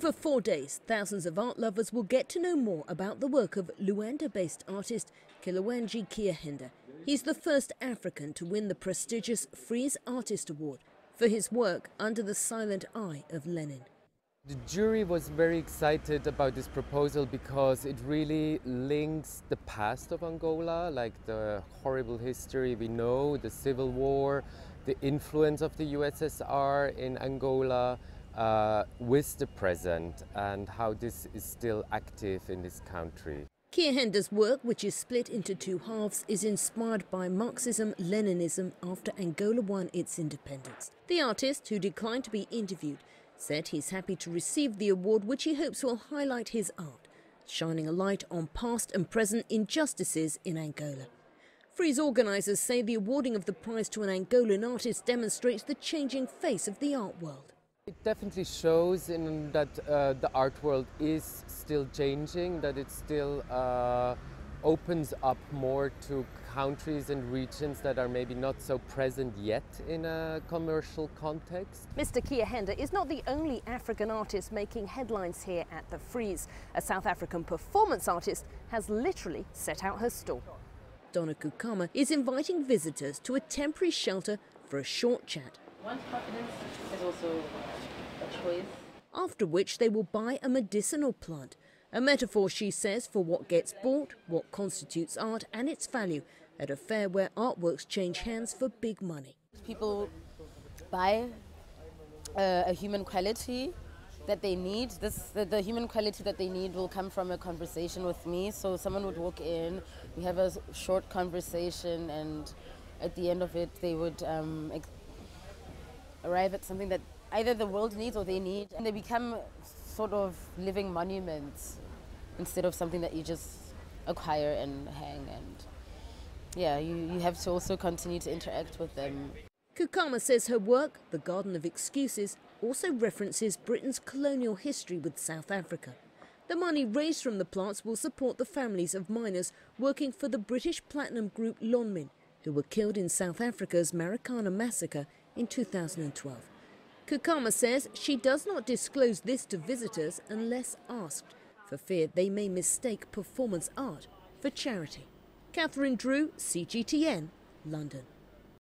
Over 4 days, thousands of art lovers will get to know more about the work of Luanda-based artist Kilewanji Kiahenda. He's the first African to win the prestigious Frieze Artists Award for his work under the silent eye of Lenin. The jury was very excited about this proposal because it really links the past of Angola, like the horrible history we know, the civil war, the influence of the USSR in Angola, with the present and how this is still active in this country. Kiahenda's work, which is split into two halves, is inspired by Marxism-Leninism after Angola won its independence. The artist, who declined to be interviewed, said he's happy to receive the award, which he hopes will highlight his art, shining a light on past and present injustices in Angola. Frieze organisers say the awarding of the prize to an Angolan artist demonstrates the changing face of the art world. It definitely shows that the art world is still changing, that it still opens up more to countries and regions that are maybe not so present yet in a commercial context. Mr. Kiahenda is not the only African artist making headlines here at the Frieze. A South African performance artist has literally set out her stall. Donna Kukama is inviting visitors to a temporary shelter for a short chat. One's confidence is also a choice. After which they will buy a medicinal plant, a metaphor, she says, for what gets bought, what constitutes art and its value at a fair where artworks change hands for big money. People buy a human quality that they need. The human quality that they need will come from a conversation with me. So someone would walk in, we have a short conversation, and at the end of it they would arrive at something that either the world needs or they need, and they become sort of living monuments instead of something that you just acquire and hang. And yeah, you have to also continue to interact with them. Kukama says her work, The Garden of Excuses, also references Britain's colonial history with South Africa. The money raised from the plants will support the families of miners working for the British platinum group Lonmin, who were killed in South Africa's Marikana massacre in 2012. Kukama says she does not disclose this to visitors unless asked, for fear they may mistake performance art for charity. Catherine Drew, CGTN, London.